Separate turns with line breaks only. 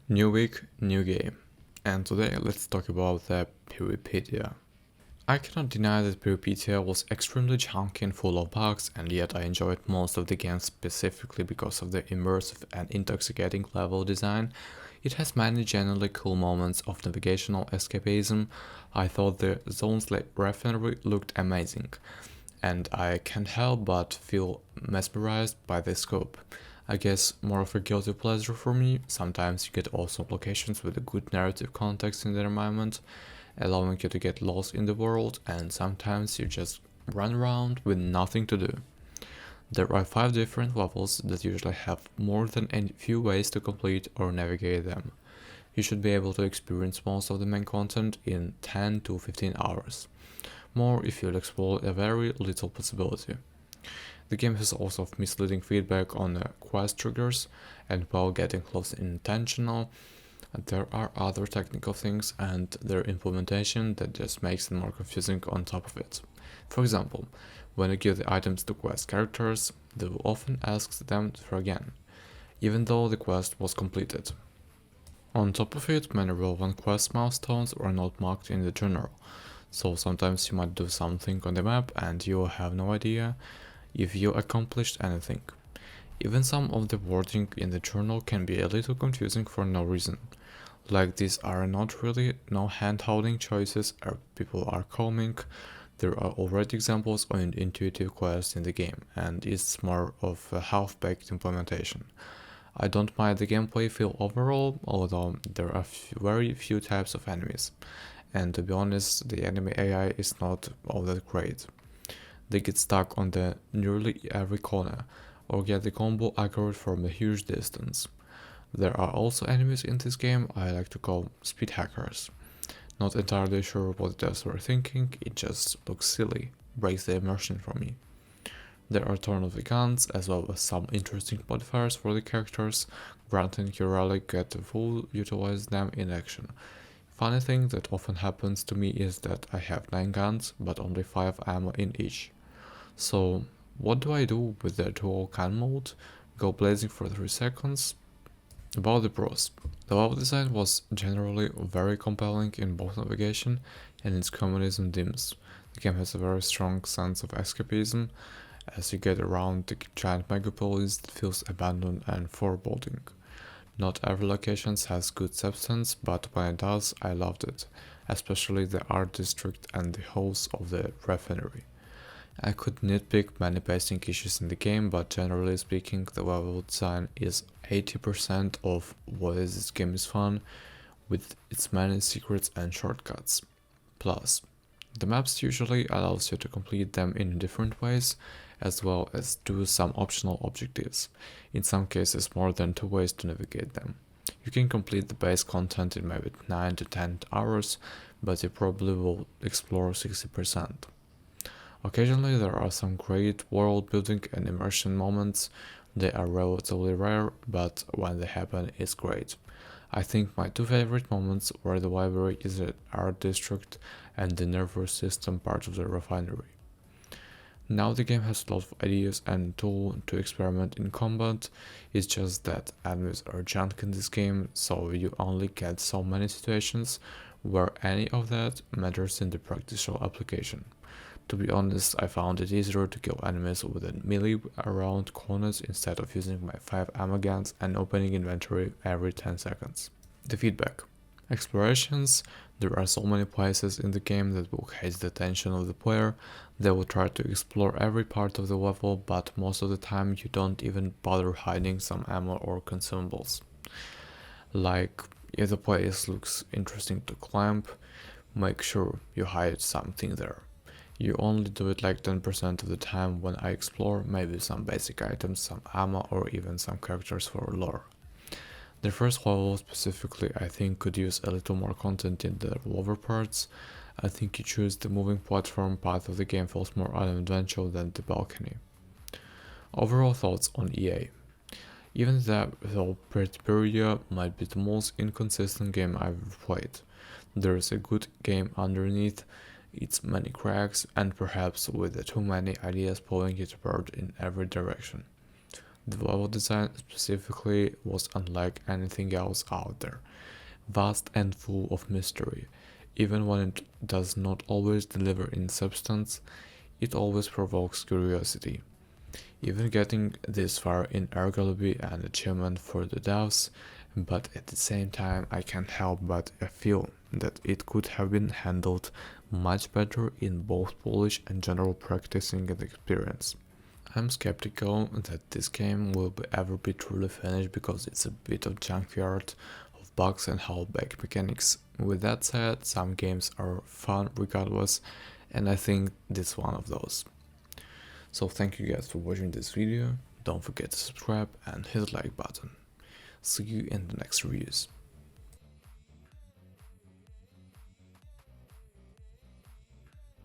New week, new game. And today let's talk about the Peripeteia. I cannot deny that Peripeteia was extremely chunky and full of bugs, and yet I enjoyed most of the game specifically because of the immersive and intoxicating level design. It has many genuinely cool moments of navigational escapism. I thought the zones like refinery looked amazing, and I can't help but feel mesmerized by the scope. I guess more of a guilty pleasure for me. Sometimes you get awesome locations with a good narrative context in the environment, allowing you to get lost in the world, and sometimes you just run around with nothing to do. There are 5 different levels that usually have more than a few ways to complete or navigate them. You should be able to experience most of the main content in 10 to 15 hours. More if you'll explore a very little possibility. The game has also misleading feedback on the quest triggers, and while getting close intentional, there are other technical things and their implementation that just makes it more confusing on top of it. For example, when you give the items to quest characters, they will often ask them for again, even though the quest was completed. On top of it, many relevant quest milestones are not marked in the journal, so sometimes you might do something on the map and you will have no idea if you accomplished anything. Even some of the wording in the journal can be a little confusing for no reason. Like these are not really no hand-holding choices or people are calming. There are already examples of intuitive quests in the game, and it's more of a half-baked implementation. I don't mind the gameplay feel overall, although there are very few types of enemies, and to be honest, the enemy AI is not all that great. They get stuck on the nearly every corner, or get the combo accurate from a huge distance. There are also enemies in this game I like to call speed hackers. Not entirely sure what they were thinking, it just looks silly, breaks the immersion for me. There are a ton of guns, as well as some interesting modifiers for the characters, granting you rarely get to full utilize them in action. Funny thing that often happens to me is that I have 9 guns, but only 5 ammo in each. So, what do I do with the dual gun mode? Go blazing for 3 seconds? About the pros. The level design was generally very compelling in both navigation and its communism themes. The game has a very strong sense of escapism as you get around the giant megapolis that feels abandoned and foreboding. Not every location has good substance, but when it does, I loved it, especially the art district and the halls of the refinery. I could nitpick many pacing issues in the game, but generally speaking, the level design is 80% of what this game is fun, with its many secrets and shortcuts. Plus, the maps usually allows you to complete them in different ways, as well as do some optional objectives, in some cases more than 2 ways to navigate them. You can complete the base content in maybe 9 to 10 hours, but you probably will explore 60%. Occasionally there are some great world building and immersion moments. They are relatively rare, but when they happen it's great. I think my 2 favorite moments were the library is the art district and the nervous system part of the refinery. Now the game has a lot of ideas and tools to experiment in combat, it's just that enemies are junk in this game, so you only get so many situations where any of that matters in the practical application. To be honest, I found it easier to kill enemies with a melee around corners instead of using my 5 ammo guns and opening inventory every 10 seconds. The feedback. Explorations. There are so many places in the game that will catch the attention of the player. They will try to explore every part of the level, but most of the time you don't even bother hiding some ammo or consumables. Like, if the place looks interesting to climb, make sure you hide something there. You only do it like 10% of the time when I explore, maybe some basic items, some ammo, or even some characters for lore. The first level specifically I think could use a little more content in the lower parts. I think you choose the moving platform part of the game feels more unadventurous than the balcony. Overall thoughts on EA. Even though Peripeteia might be the most inconsistent game I've ever played, there is a good game underneath its many cracks and perhaps with too many ideas pulling it apart in every direction. The level design specifically was unlike anything else out there, vast and full of mystery. Even when it does not always deliver in substance, it always provokes curiosity. Even getting this far in arguably an achievement for the devs, but at the same time I can't help but feel that it could have been handled much better in both polish and general practicing and experience. I'm skeptical that this game will ever be truly finished because it's a bit of junkyard of bugs and holdback mechanics. With that said, some games are fun regardless, and I think this is one of those. So thank you guys for watching this video, don't forget to subscribe and hit the like button. See you in the next reviews.